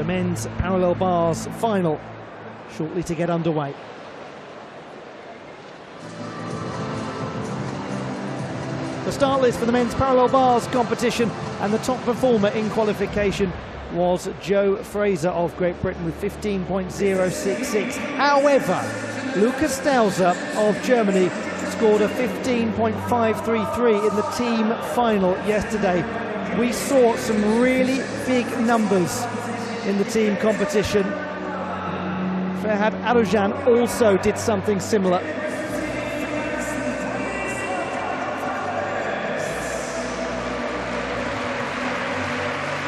The men's parallel bars final shortly to get underway. The start list for the men's parallel bars competition, and the top performer in qualification was Joe Fraser of Great Britain with 15.066. However, Lukas Stauser of Germany scored a 15.533 in the team final yesterday. We saw some really big numbers in the team competition. Ferhat Arujan also did something similar.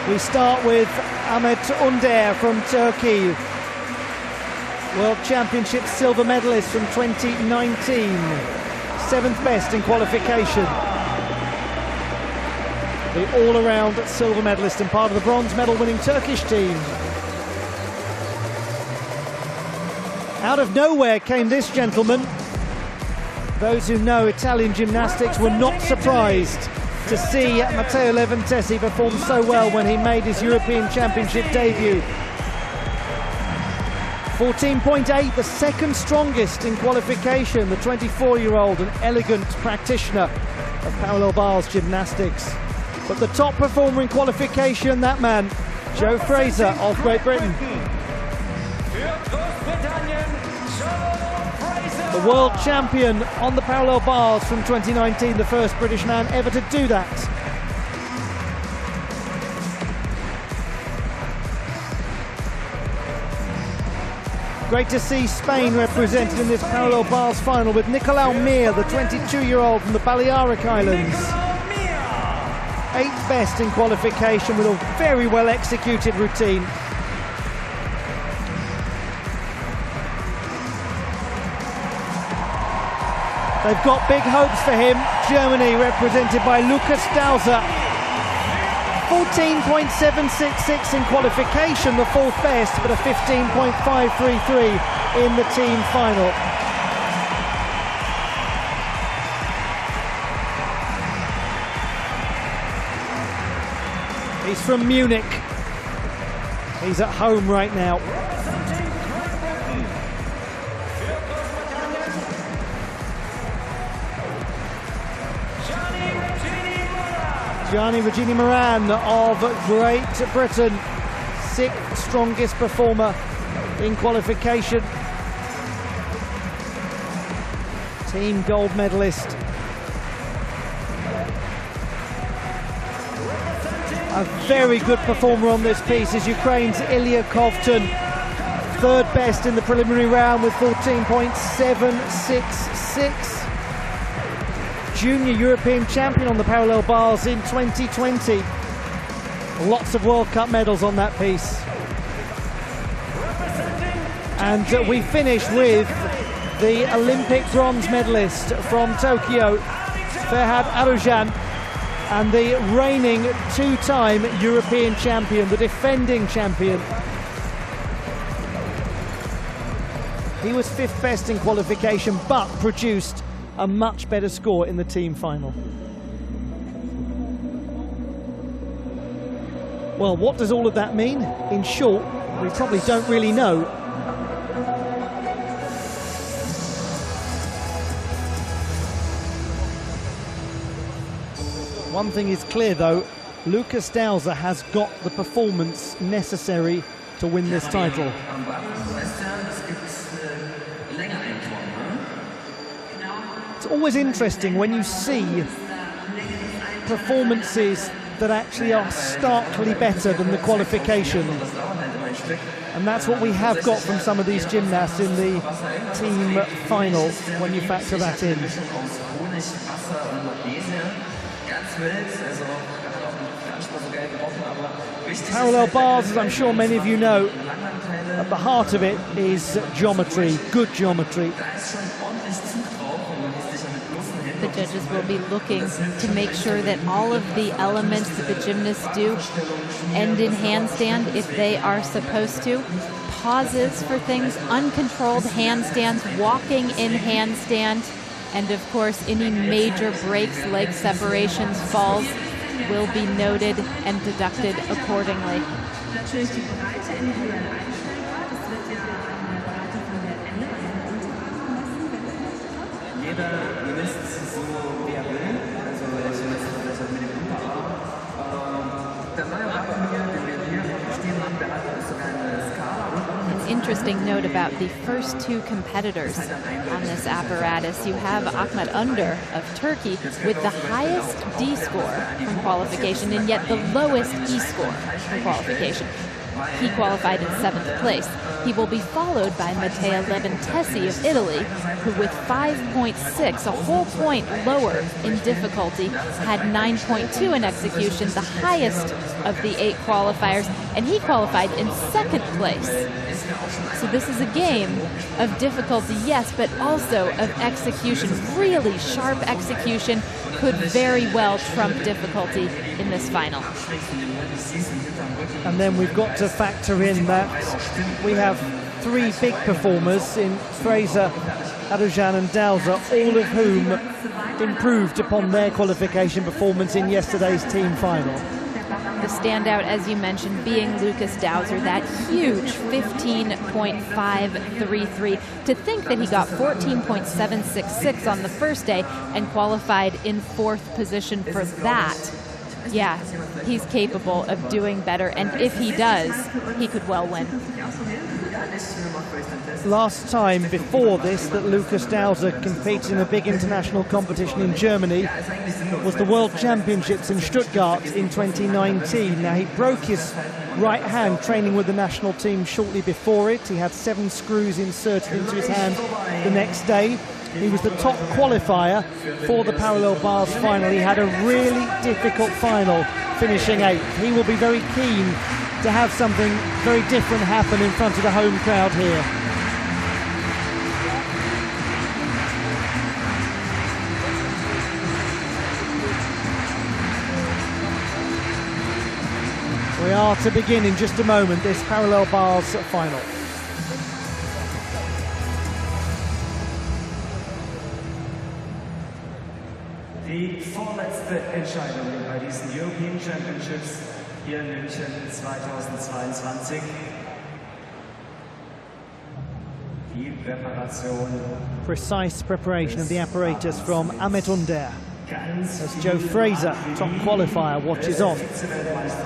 We start with Ahmet Under from Turkey, World Championship silver medalist from 2019, 7th best in qualification. The all-around silver medalist and part of the bronze medal winning Turkish team. Out of nowhere came this gentleman. Those who know Italian gymnastics were not surprised to see Matteo Leventesi perform so well when he made his European Championship debut. 14.8, the second strongest in qualification. The 24-year-old, an elegant practitioner of parallel bars gymnastics. But the top performer in qualification, that man, Joe Fraser of Great Britain. The world champion on the parallel bars from 2019, the first British man ever to do that. Great to see Spain represented in this parallel bars final with Nicolau Mir, the 22-year-old from the Balearic Islands. 8th best in qualification with a very well executed routine. They've got big hopes for him. Germany represented by Lukas Stauser. 14.766 in qualification, the 4th best, but a 15.533 in the team final. He's from Munich. He's at home right now. Gianni Regini Moran of Great Britain, 6th strongest performer in qualification. Team gold medalist. A very good performer on this piece is Ukraine's Ilya Kovtun, 3rd best in the preliminary round with 14.766. Junior European champion on the parallel bars in 2020. Lots of World Cup medals on that piece. And we finish with the Olympic bronze medalist from Tokyo, Ferhat Arujan, and the reigning 2-time European champion, the defending champion. He was 5th best in qualification, but produced a much better score in the team final. Well, what does all of that mean? In short, we probably don't really know. One thing is clear though, Lukas Stauser has got the performance necessary to win this title. It's always interesting when you see performances that actually are starkly better than the qualification. And that's what we have got from some of these gymnasts in the team final when you factor that in. Parallel bars, as I'm sure many of you know, at the heart of it is geometry, good geometry. The judges will be looking to make sure that all of the elements that the gymnasts do end in handstand if they are supposed to. Pauses for things, uncontrolled handstands, walking in handstand, and of course any major breaks, leg separations, falls. will be noted and deducted accordingly. An interesting note about the first two competitors on this apparatus. You have Ahmet Under of Turkey with the highest D score from qualification and yet the lowest E score from qualification. He qualified in 7th place. He will be followed by Matteo Leventesi of Italy, who with 5.6, a whole point lower in difficulty, had 9.2 in execution, the highest of the 8 qualifiers, and he qualified in 2nd place. So this is a game of difficulty, yes, but also of execution. Really sharp execution could very well trump difficulty in this final. And then we've got to factor in that we have 3 big performers in Fraser, Adojan and Dowser, all of whom improved upon their qualification performance in yesterday's team final. The standout, as you mentioned, being Lucas Dowser, that huge 15.533. To think that he got 14.766 on the first day and qualified in 4th position for that. Yeah, he's capable of doing better, and if he does, he could well win. Last time before this that Lucas Dowser competed in a big international competition in Germany was the World Championships in Stuttgart in 2019. Now, he broke his right hand training with the national team shortly before it. He had 7 screws inserted into his hand the next day. He was the top qualifier for the parallel bars final. He had a really difficult final, finishing 8th. He will be very keen to have something very different happen in front of the home crowd here. We are to begin in just a moment this parallel bars final. Die vorletzte Entscheidung bei diesen European Championships hier in München 2022. Die Präparation. Precise preparation of the apparatus from Ahmet Under. As Joe Fraser, top qualifier, watches on.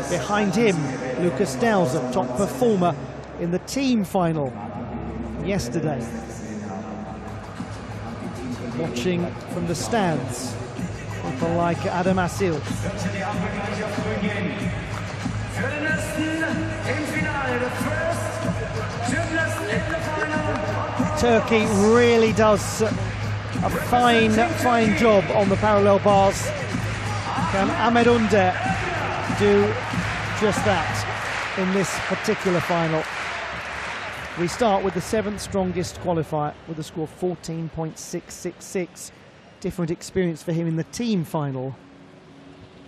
Behind him, Lucas Dowser, top performer in the team final yesterday. Watching from the stands, people like Adam Asil. Turkey really does a fine job on the parallel bars. Can Ahmet Under do just that in this particular final? We start with the 7th strongest qualifier with a score of 14.666. Different experience for him in the team final.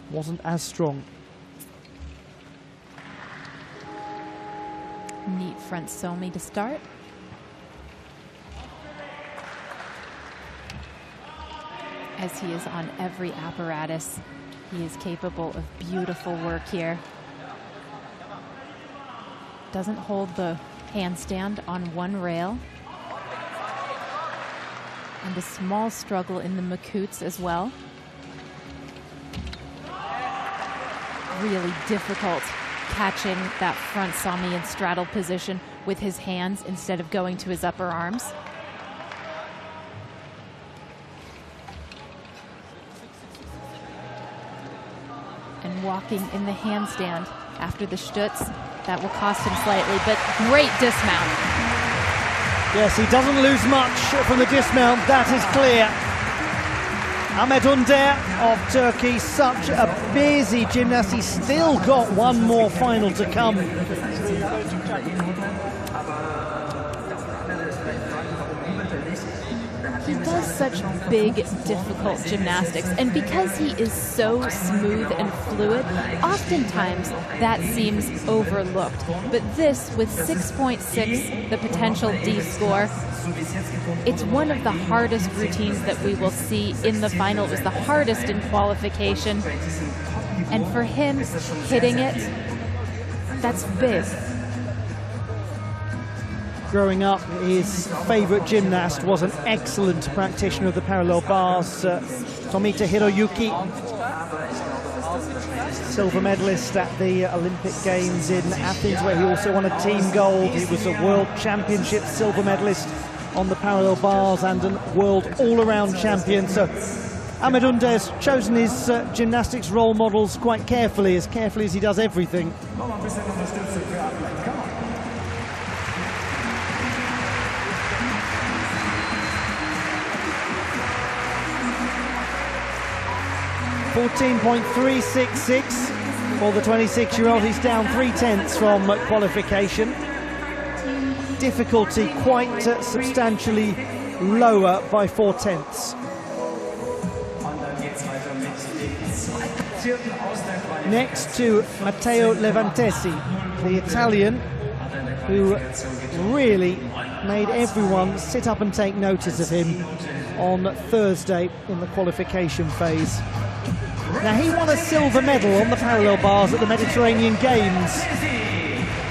Wasn't as strong. Neat front somi to start. As he is on every apparatus, he is capable of beautiful work here. Doesn't hold the handstand on one rail. And a small struggle in the Makuts as well. Really difficult catching that front somi and straddle position with his hands instead of going to his upper arms. And walking in the handstand after the stutz, that will cost him slightly, but great dismount. Yes, he doesn't lose much from the dismount, that is clear. Ahmet Under of Turkey, such a busy gymnast. He's still got one more final to come. He does such big, difficult gymnastics, and because he is so smooth and fluid, oftentimes that seems overlooked. But this, with 6.6, the potential D score, it's one of the hardest routines that we will see in the final. It was the hardest in qualification. And for him, hitting it, that's big. Growing up, his favourite gymnast was an excellent practitioner of the parallel bars, Tomita Hiroyuki, silver medalist at the Olympic Games in Athens, where he also won a team gold. He was a World Championship silver medalist on the parallel bars and a world all-around champion. So Ahmed Unde has chosen his gymnastics role models quite carefully as he does everything. 14.366 for the 26-year-old. He's down 3/10 from qualification. Difficulty quite substantially lower by 4/10. Next to Matteo Levantesi, the Italian, who really made everyone sit up and take notice of him on Thursday in the qualification phase. Now, he won a silver medal on the parallel bars at the Mediterranean Games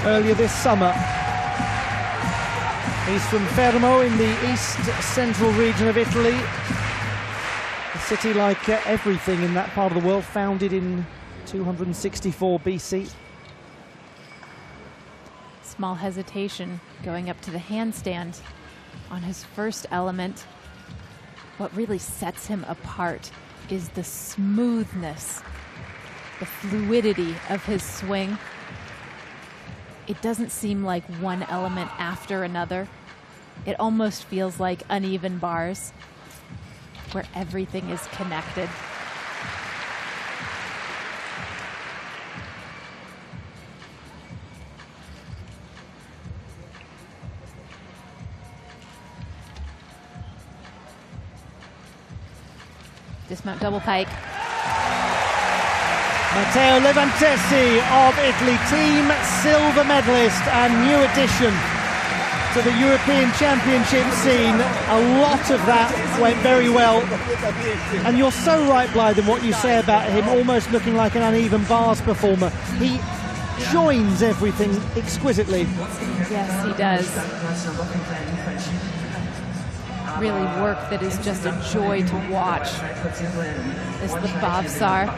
earlier this summer. He's from Fermo in the east-central region of Italy. A city like everything in that part of the world, founded in 264 BC. Small hesitation going up to the handstand on his first element. What really sets him apart is the smoothness, the fluidity of his swing. It doesn't seem like one element after another. It almost feels like uneven bars where everything is connected. Dismount double pike. Matteo Levantesi of Italy, team silver medalist and new addition to the European Championship scene. A lot of that went very well. And you're so right, Blythe, in what you say about him almost looking like an uneven bars performer. He joins everything exquisitely. Yes, he does. Really work that is just a joy to watch is the Bavsar.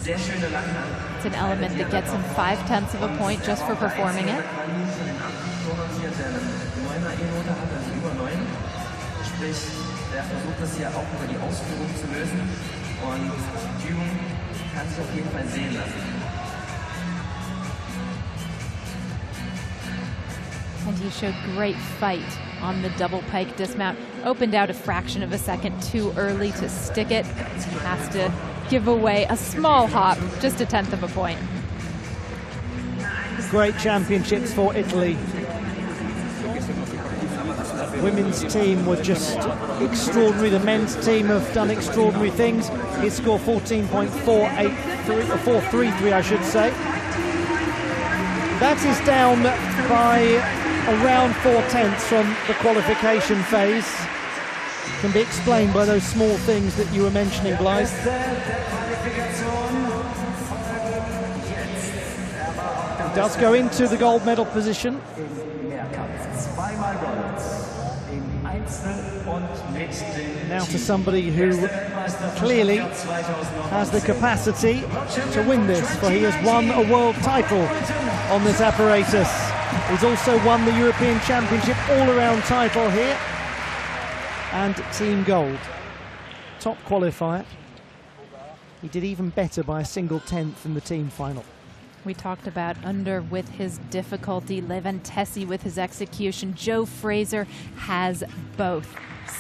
It's an element that gets him 5/10 of a point just for performing it. And he showed great fight on the double pike dismount. Opened out a fraction of a second too early to stick it. He has to give away a small hop, just 1/10 of a point. Great championships for Italy. Women's team were just extraordinary. The men's team have done extraordinary things. He scored 14.433, I should say. That is down by around 4/10 from the qualification phase. Can be explained by those small things that you were mentioning, Blythe. He does go into the gold medal position. Now to somebody who clearly has the capacity to win this, for he has won a world title on this apparatus. He's also won the European Championship all-around title here and team gold. Top qualifier. He did even better by a single 10th in the team final. We talked about Under with his difficulty, Levantesi with his execution. Joe Fraser has both.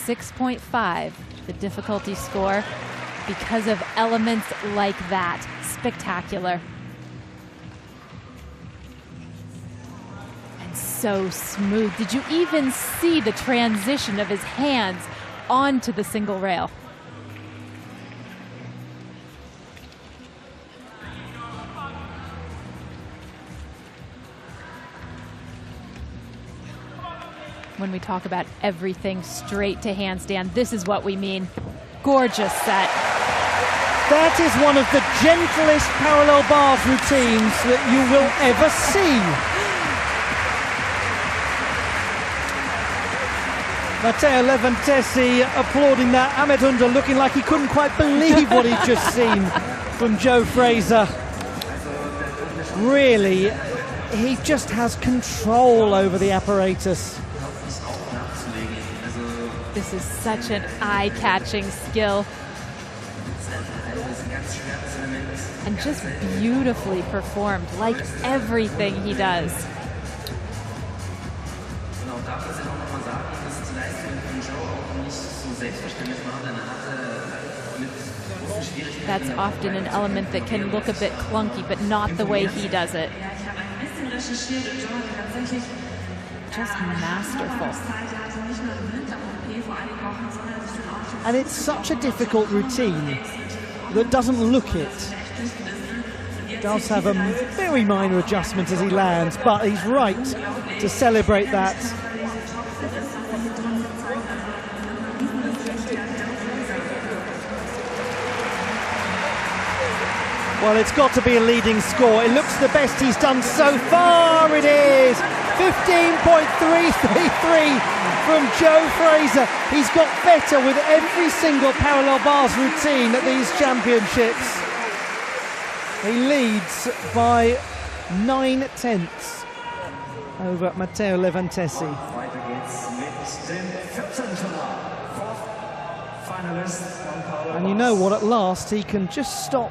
6.5, the difficulty score, because of elements like that. Spectacular. And so smooth. Did you even see the transition of his hands onto the single rail? When we talk about everything straight to handstand, this is what we mean. Gorgeous set. That is one of the gentlest parallel bars routines that you will ever see. Matteo Levantesi applauding that. Ahmet Under looking like he couldn't quite believe what he'd just seen from Joe Fraser. Really, he just has control over the apparatus. This is such an eye-catching skill. And just beautifully performed, like everything he does. That's often an element that can look a bit clunky, but not the way he does it. Just masterful. And it's such a difficult routine that doesn't look it. Does have a very minor adjustment as he lands, but he's right to celebrate that. Well, it's got to be a leading score. It looks the best he's done so far. It is 15.333 from Joe Fraser. He's got better with every single parallel bars routine at these championships. He leads by 9/10 over Matteo Levantesi. And you know what, at last he can just stop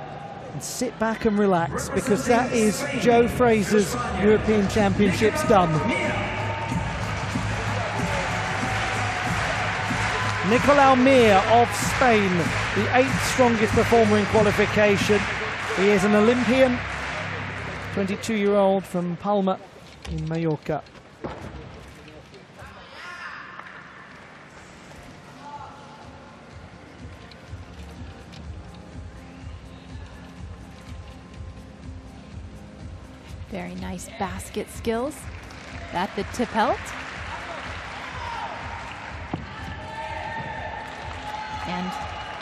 and sit back and relax, because that is Joe Fraser's European Championships done. Nicolau Mir of Spain, the 8th strongest performer in qualification. He is an Olympian, 22-year-old from Palma in Mallorca. Very nice basket skills. That the Tippelt. And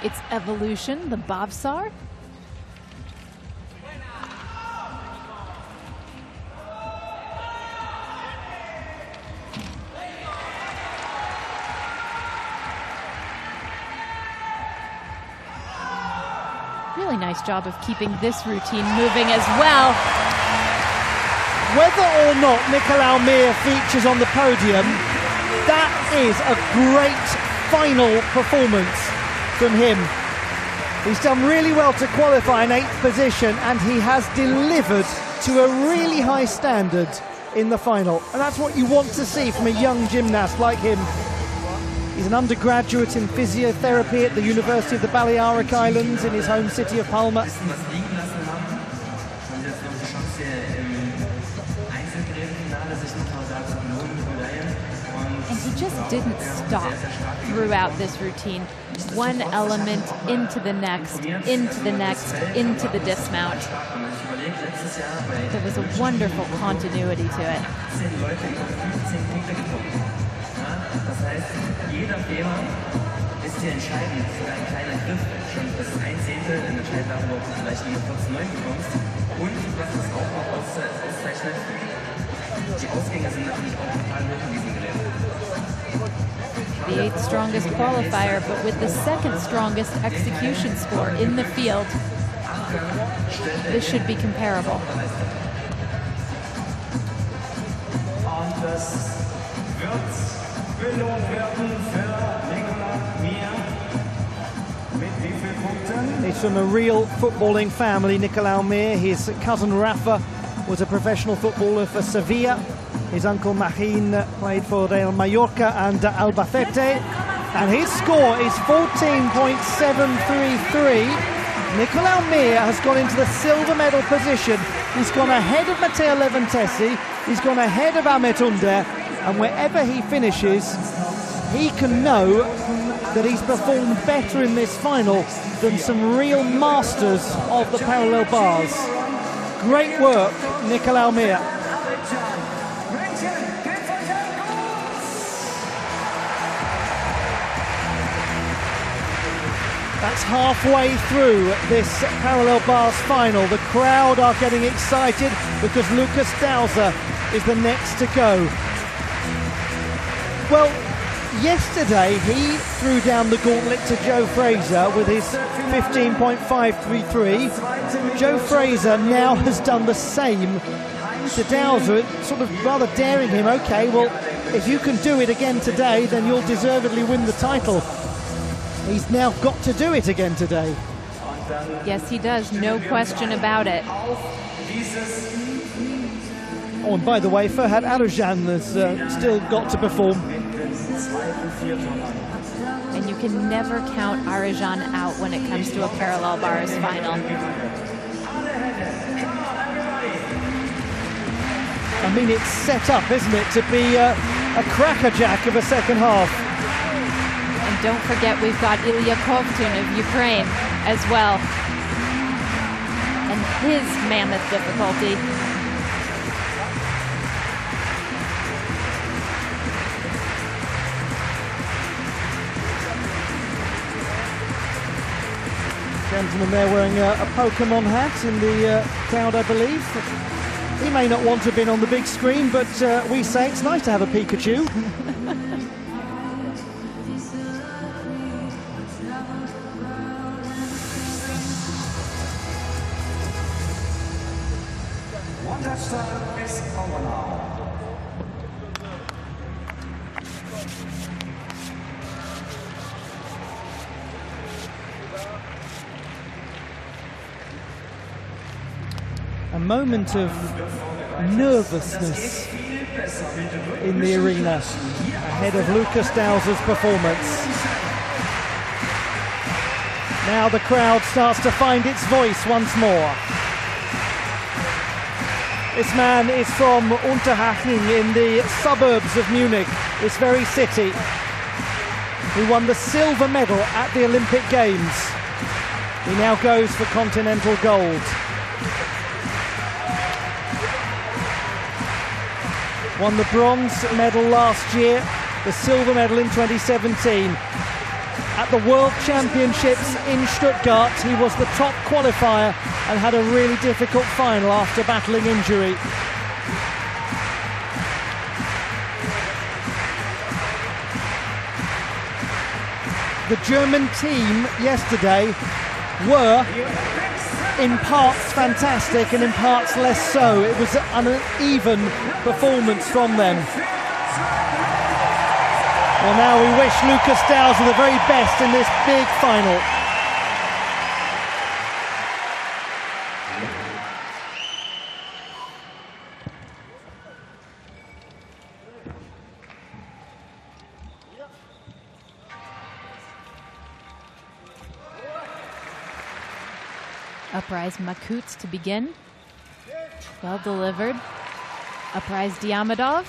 its evolution, the Bobsar. Really nice job of keeping this routine moving as well. Whether or not Nicolau Mir features on the podium, that is a great final performance from him. He's done really well to qualify in 8th position, and he has delivered to a really high standard in the final. And that's what you want to see from a young gymnast like him. He's an undergraduate in physiotherapy at the University of the Balearic Islands in his home city of Palma. And he just didn't stop throughout this routine. One element into the next, into the next, into the dismount. There was a wonderful continuity to it. Jeder Fehler ist hier entscheidend für ein kleiner Griff. Das ist ein Zehntel, entscheidet darüber, ob du vielleicht in 14,9 bekommst. Und was das auch noch auszeichnet, die Ausgänge sind natürlich auch total hoch in diesem Gerät. The 8th strongest qualifier, but with the 2nd strongest execution score in the field. This should be comparable. Und das wird belohnt werden für Nicolau Mir. Mit wie vielen Punkten? He's from a real footballing family, Nicolau Mir. His cousin Rafa was a professional footballer for Sevilla. His uncle Machin played for Real Mallorca and Albacete. And his score is 14.733. Nicolau Mir has gone into the silver medal position. He's gone ahead of Matteo Levantesi. He's gone ahead of Ahmet Under. And wherever he finishes, he can know that he's performed better in this final than some real masters of the parallel bars. Great work, Nicolau Mir. That's halfway through this parallel bars final. The crowd are getting excited because Lukas Dauser is the next to go. Well, yesterday he threw down the gauntlet to Joe Fraser with his 15.533. Joe Fraser now has done the same to Dauser, sort of rather daring him. Okay, well, if you can do it again today, then you'll deservedly win the title. He's now got to do it again today. Yes, he does. No question about it. Oh, and by the way, Ferhat Arujan has still got to perform. And you can never count Arujan out when it comes to a parallel bars final. I mean, it's set up, isn't it, to be a crackerjack of a second half. And don't forget, we've got Ilya Kovtun of Ukraine as well. And his mammoth difficulty. Gentleman there wearing a Pokemon hat in the crowd, I believe. He may not want to have been on the big screen, but we say it's nice to have a Pikachu. A moment of nervousness in the arena ahead of Lukas Dauser's performance. Now the crowd starts to find its voice once more. This man is from Unterhaching in the suburbs of Munich, this very city. He won the silver medal at the Olympic Games. He now goes for continental gold. Won the bronze medal last year, the silver medal in 2017. At the World Championships in Stuttgart, he was the top qualifier and had a really difficult final after battling injury. The German team yesterday were in parts fantastic and in parts less so. It was an uneven performance from them. Well, now we wish Lukas Dauser the very best in this big final. Uprise Makut to begin. Well delivered. Uprise Diamidov.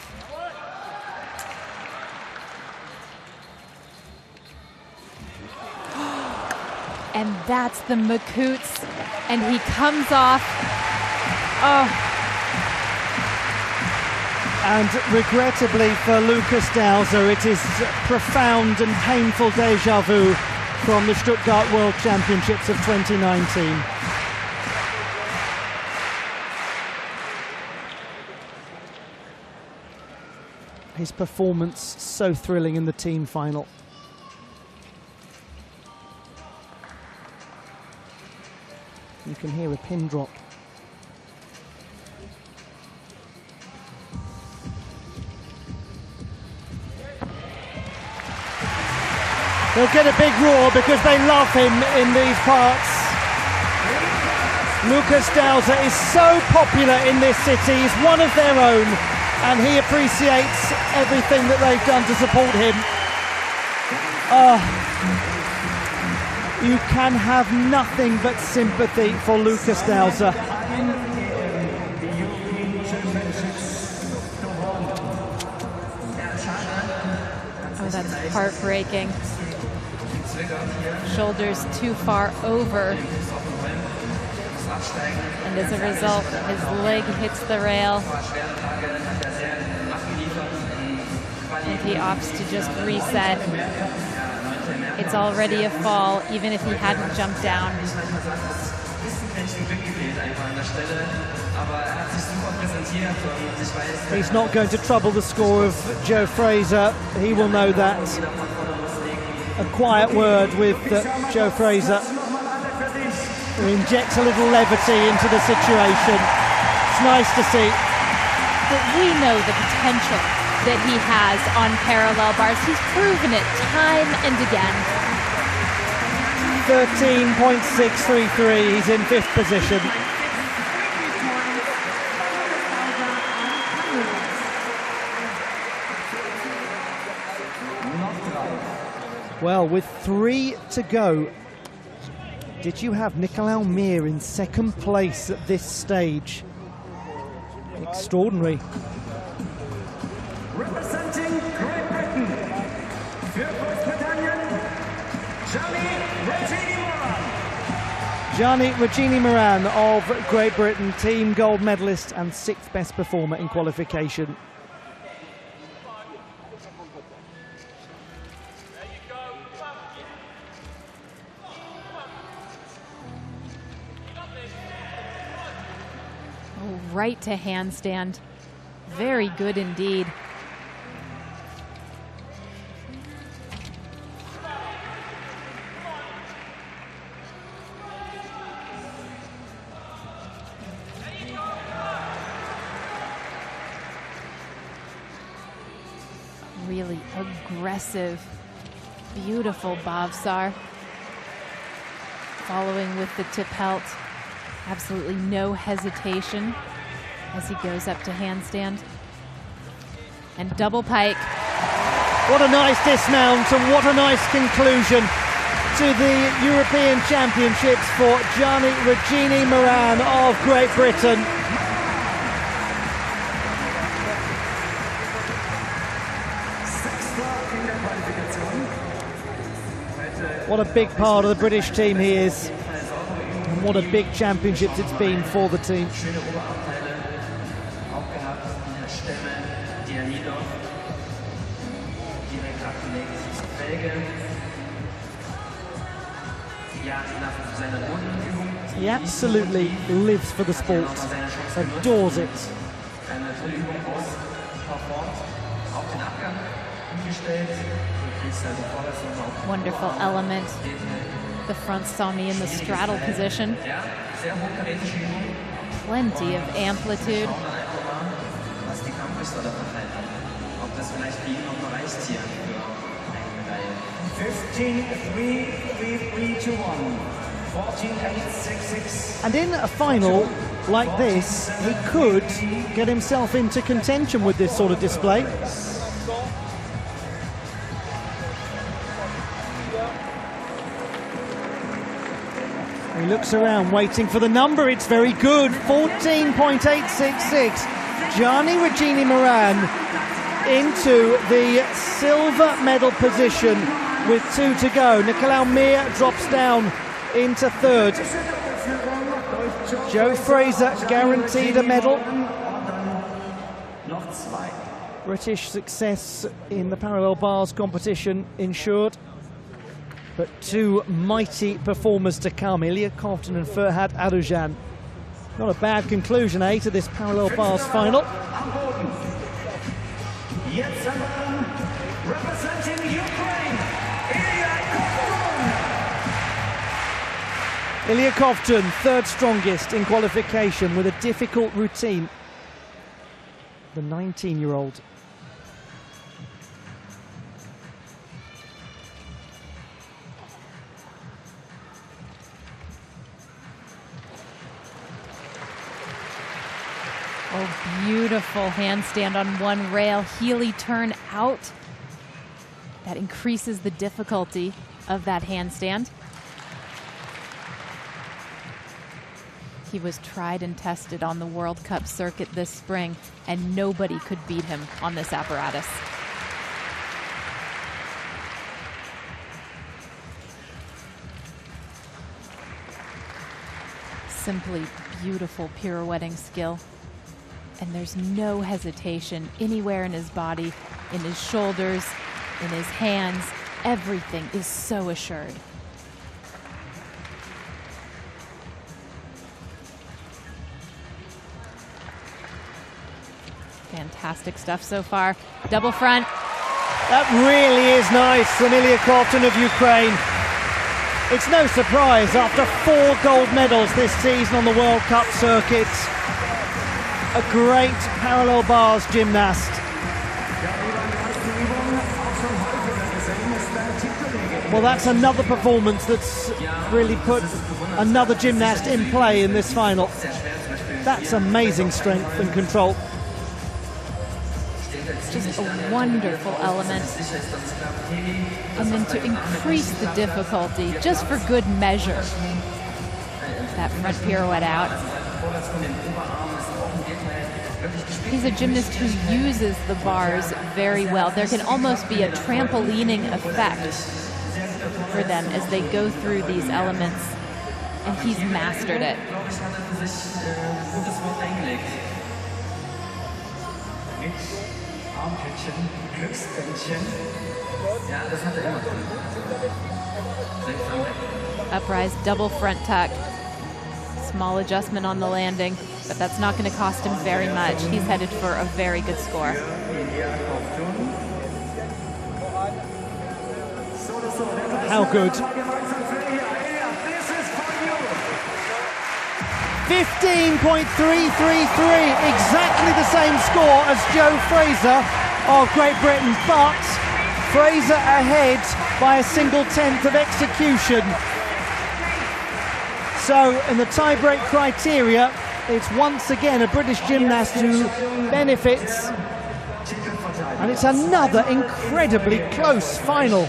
And that's the Makuts. And he comes off. Oh. And regrettably for Lukas Dauser, it is profound and painful deja vu from the Stuttgart World Championships of 2019. His performance so thrilling in the team final. You can hear a pin drop. They'll get a big roar because they love him in these parts. Lukas Dauser is so popular in this city. He's one of their own, and he appreciates everything that they've done to support him. You can have nothing but sympathy for Lukas Dauser. Oh, that's heartbreaking. Shoulders too far over. And as a result, his leg hits the rail. And he opts to just reset. It's already a fall, even if he hadn't jumped down. He's not going to trouble the score of Joe Fraser. He will know that. A quiet word with Joe Fraser, who injects a little levity into the situation. It's nice to see. But we know the potential that he has on parallel bars. He's proven it time and again. 13.633, he's in 5th position. Well, with 3 to go, did you have Nicolas Mir in 2nd place at this stage? Extraordinary. Representing Great Britain, für Großbritannien, Gianni Regini Moran of Great Britain, team gold medalist and 6th best performer in qualification. Right to handstand. Very good indeed. Really aggressive, beautiful Bavsar. Following with the tip helt. Absolutely no hesitation as he goes up to handstand. And double pike. What a nice dismount and what a nice conclusion to the European Championships for Gianni Regini Moran of Great Britain. What a big part of the British team he is. And what a big championships it's been for the team. He absolutely lives for the sport, adores it. Wonderful element. The front saw me in the straddle position. Plenty of amplitude. And in a final like this, he could get himself into contention with this sort of display. He looks around, waiting for the number. It's very good. 14.866. Gianni Regini Moran into the silver medal position with 2 to go. Nicolas Mir drops down into 3rd. Joe Fraser guaranteed a medal. British success in the parallel bars competition ensured. But 2 mighty performers to come, Ilya Kovtun and Ferhat Arujan. Not a bad conclusion, to this parallel bars final. Representing Ukraine, Ilya Kovtun, 3rd strongest in qualification with a difficult routine. The 19-year-old. Oh, beautiful handstand on one rail. Heely turn out. That increases the difficulty of that handstand. He was tried and tested on the World Cup circuit this spring, and nobody could beat him on this apparatus. Simply beautiful pirouetting skill. And there's no hesitation anywhere in his body, in his shoulders, in his hands. everything is so assured. Fantastic stuff so far. Double front. That really is nice from Ilya Kovtun of Ukraine. It's no surprise after 4 gold medals this season on the World Cup circuit. A great parallel bars gymnast. Well, that's another performance that's really put another gymnast in play in this final. That's amazing strength and control. Just a wonderful element. And then to increase the difficulty, just for good measure, that front pirouette out. He's a gymnast who uses the bars very well. There can almost be a trampolining effect for them as they go through these elements, and he's mastered it. Uprise, double front tuck. Small adjustment on the landing, but that's not going to cost him very much. He's headed for a very good score. How good. 15.333, exactly the same score as Joe Fraser of Great Britain, but Fraser ahead by a single tenth of execution. So in the tie-break criteria, it's once again a British gymnast who benefits, and it's another incredibly close final.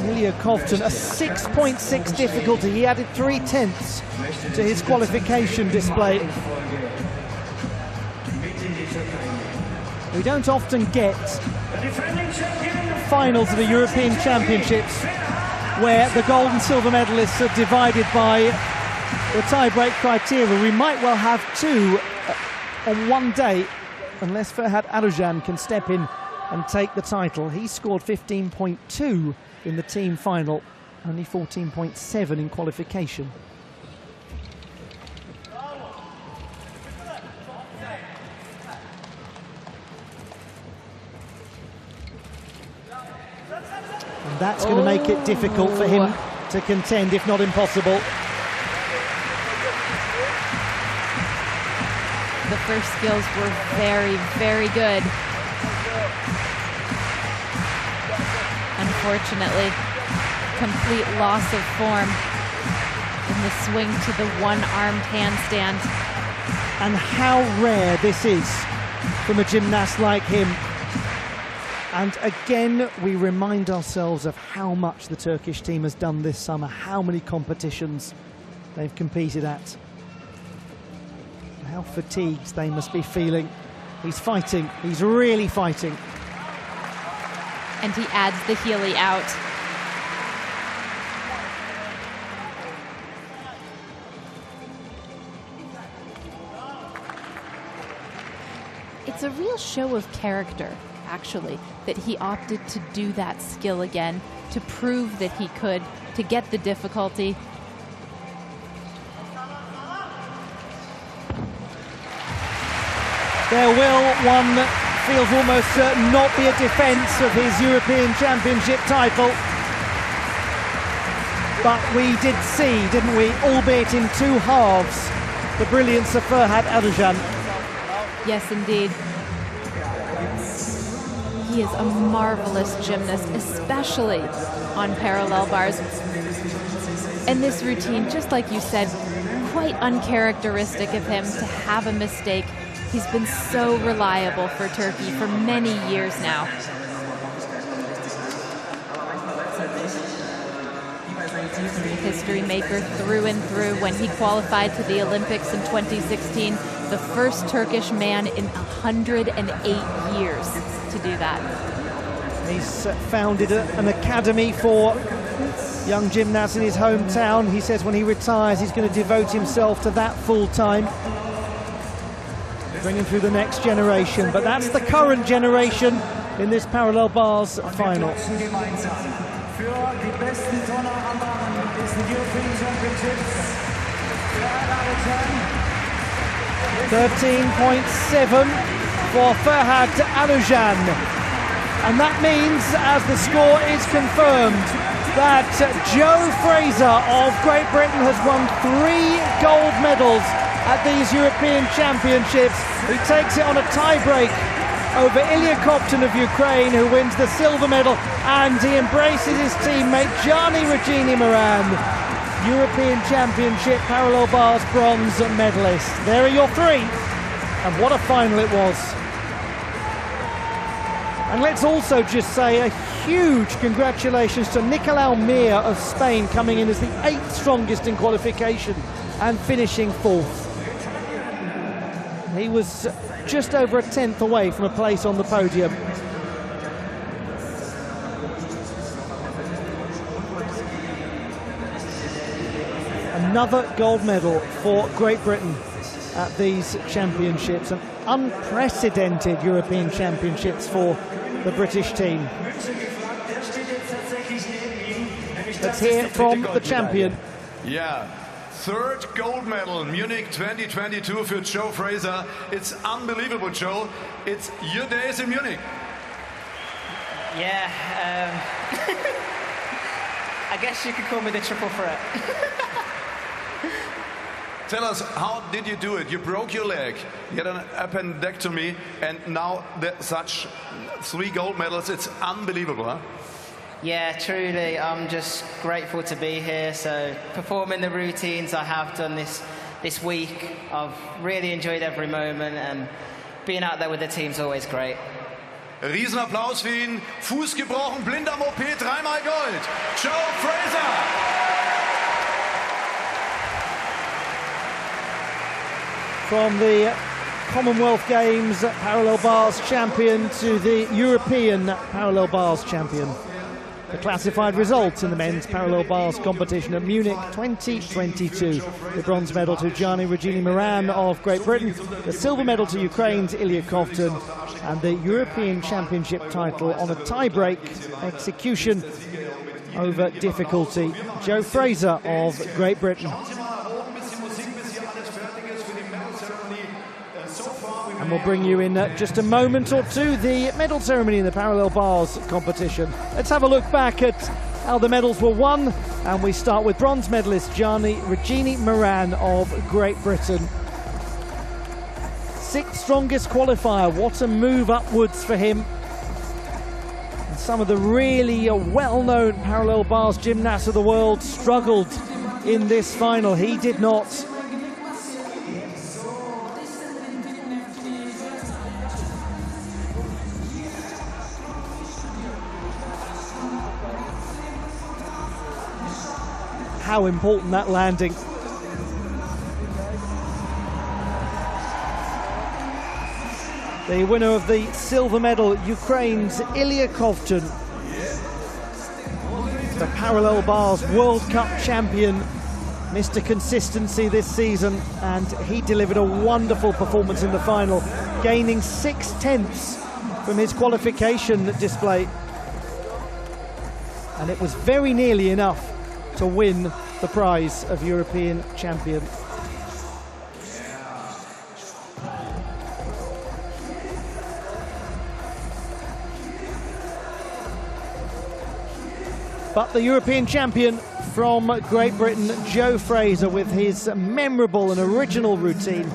Ilya Kovtun, a 6.6 difficulty. He added 3/10 to his qualification display. We don't often get finals of the European Championships where the gold and silver medalists are divided by the tie-break criteria. We might well have 2 on one day, unless Ferhat Arujan can step in and take the title. He scored 15.2 in the team final, only 14.7 in qualification. And that's going to make it difficult for him to contend, if not impossible. The first skills were very, very good. Unfortunately, complete loss of form in the swing to the one-armed handstand. And how rare this is from a gymnast like him. And again, we remind ourselves of how much the Turkish team has done this summer, how many competitions they've competed at. How fatigued they must be feeling. He's fighting, he's really fighting. And he adds the Healy out. It's a real show of character, actually, that he opted to do that skill again, to prove that he could, to get the difficulty. There will, one feels almost certain, not be a defence of his European Championship title. But we did see, didn't we, albeit in 2 halves, the brilliance of Ferhat Arujan. Yes, indeed. He is a marvelous gymnast, especially on parallel bars. And this routine, just like you said, quite uncharacteristic of him to have a mistake. He's been so reliable for Turkey for many years now. History maker through and through. When he qualified to the Olympics in 2016, the first Turkish man in 108 years to do that. He's founded an academy for young gymnasts in his hometown. He says when he retires, he's going to devote himself to that full time, bringing through the next generation. But that's the current generation. in this parallel bars final. 13.7 for Ferhat Alujan. And that means, as the score is confirmed, that Joe Fraser of Great Britain has won 3 gold medals at these European Championships. He takes it on a tie-break over Ilya Kopton of Ukraine, who wins the silver medal, and he embraces his teammate Gianni Regini-Moran, European Championship parallel bars bronze medalist. There are your 3, and what a final it was. And let's also just say a huge congratulations to Nicolau Mir of Spain, coming in as the 8th strongest in qualification and finishing 4th. He was just over a 10th away from a place on the podium. Another gold medal for Great Britain at these championships, an unprecedented European Championships for the British team. Let's hear from the champion. Yeah, 3rd gold medal, Munich 2022 for Joe Fraser. It's unbelievable, Joe. It's your days in Munich. Yeah, I guess you could call me the triple threat. Tell us, how did you do it? You broke your leg, you had an appendectomy, and now such 3 gold medals. It's unbelievable, huh? Yeah, truly, I'm just grateful to be here. So performing the routines I have done this week, I've really enjoyed every moment, and being out there with the team's always great. Riesenapplaus für ihn. Fuß gebrochen, blind am OP, 3-mal Gold. Joe Fraser! From the Commonwealth Games parallel bars champion to the European parallel bars champion. The classified results in the men's parallel bars competition at Munich 2022. The bronze medal to Gianni Regini-Moran of Great Britain, the silver medal to Ukraine's Ilya Kopton, and the European Championship title on a tie-break execution over difficulty. Joe Fraser of Great Britain. And we'll bring you in just a moment or two the medal ceremony in the parallel bars competition. Let's have a look back at how the medals were won, and we start with bronze medalist Gianni Regini-Moran of Great Britain. 6th strongest qualifier, what a move upwards for him. And some of the really well-known parallel bars gymnasts of the world struggled in this final. He did not. How important that landing. The winner of the silver medal, Ukraine's Ilya Kopton. The parallel bars World Cup champion, Mr. Consistency this season, and he delivered a wonderful performance in the final, gaining 6/10 from his qualification display. And it was very nearly enough to win the prize of European champion. But the European champion from Great Britain, Joe Fraser, with his memorable and original routine.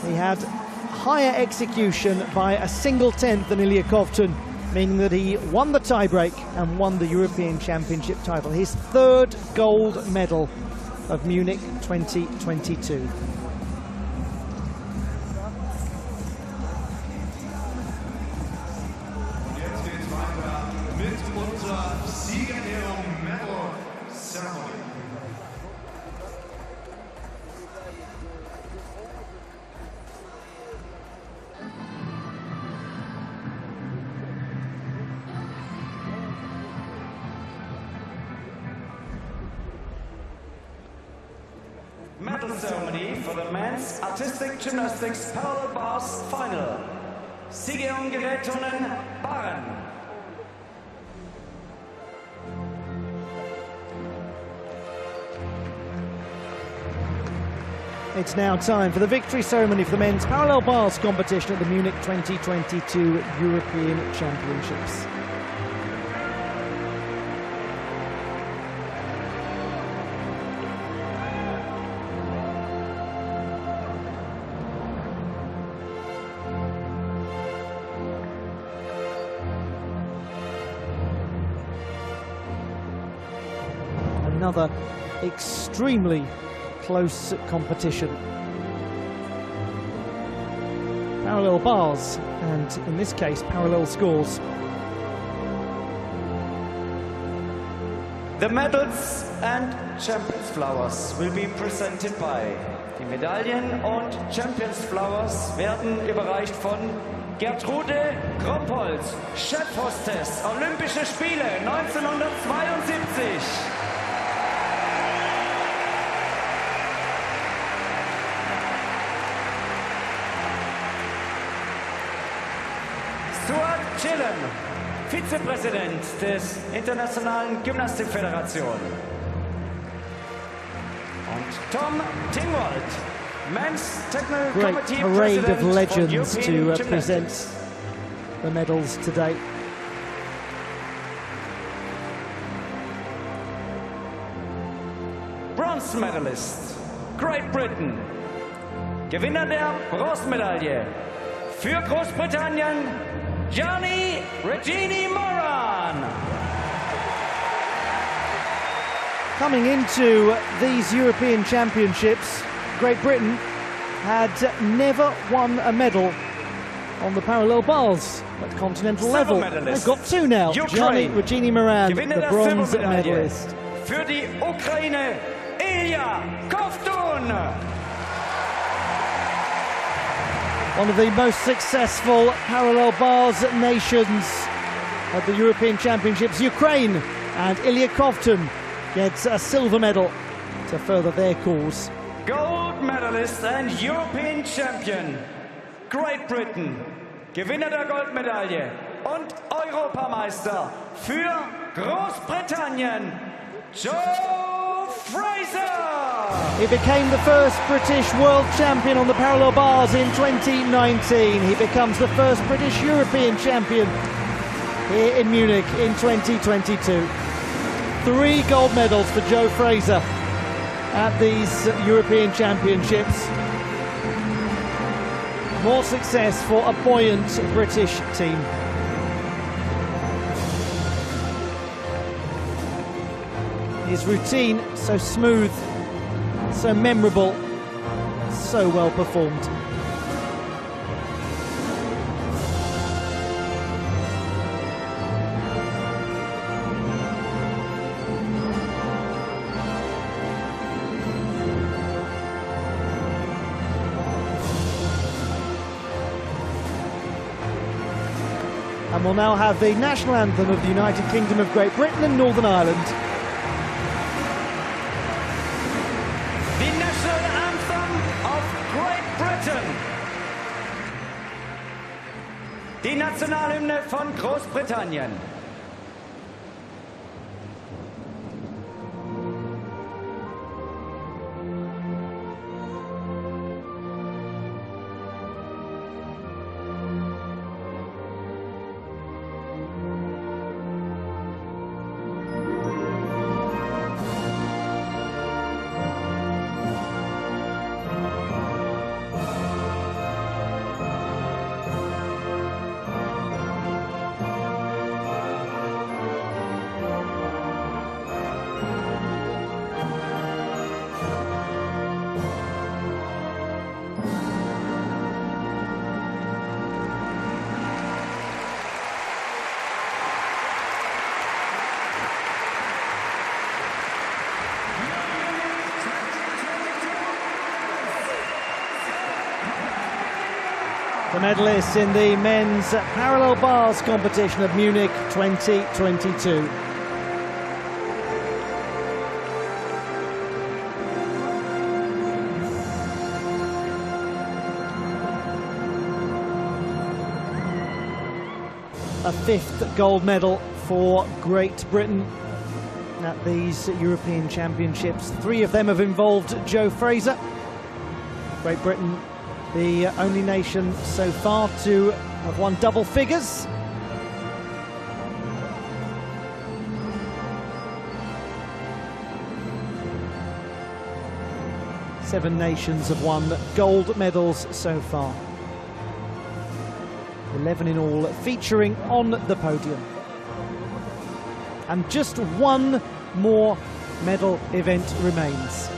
He had higher execution by a single 10th than Ilya Kopton, meaning that he won the tiebreak and won the European Championship title. His 3rd gold medal of Munich 2022. Jetzt geht's weiter mit unserer Siegerehrung Medal Ceremony. Medal ceremony for the men's artistic gymnastics parallel bars final. Siegergerätinnen Barren. It's now time for the victory ceremony for the men's parallel bars competition at the Munich 2022 European Championships. Another extremely close competition. Parallel bars, and in this case, parallel scores. The medals and Champions Flowers will be presented by. Die Medaillen und Champions Flowers werden überreicht von Gertrude Krompholz, Chefhostess, Olympische Spiele 1972. Chillen, Vizepräsident des Internationalen Gymnastikföderation. Und Tom Tingwald, Men's Technical Great Committee parade of President legends of to European present Gymnastics. the medals today. Bronze Medalist, Great Britain. Gewinner der Bronzemedaille für Großbritannien, Gianni Regini Moran. Coming into these European Championships, Great Britain had never won a medal on the parallel bars at continental level. They've got two now. Gianni Regini Moran, the bronze medalist. Für die Ukraine, Ilya Kovtun. One of the most successful parallel bars nations at the European Championships, Ukraine, and Ilya Kovtun gets a silver medal to further their cause. Gold medalist and European Champion, Great Britain, Gewinner der Goldmedaille und Europameister für Großbritannien, Joe Fraser. He became the first British world champion on the parallel bars in 2019. He becomes the first British European champion here in Munich in 2022. 3 gold medals for Joe Fraser at these European Championships. More success for a buoyant British team. His routine so smooth, so memorable, so well performed. And we'll now have the national anthem of the United Kingdom of Great Britain and Northern Ireland. The national anthem of Great Britain. Die Nationalhymne von Großbritannien. The medalists in the men's parallel bars competition of Munich 2022. a 5th gold medal for Great Britain at these European Championships. 3 of them have involved Joe Fraser. Great Britain, the only nation so far to have won double figures. Seven nations have won gold medals so far. 11 in all, featuring on the podium. And just one more medal event remains.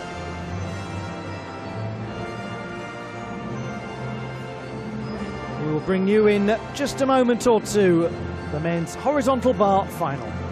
We will bring you in just a moment or two the men's horizontal bar final.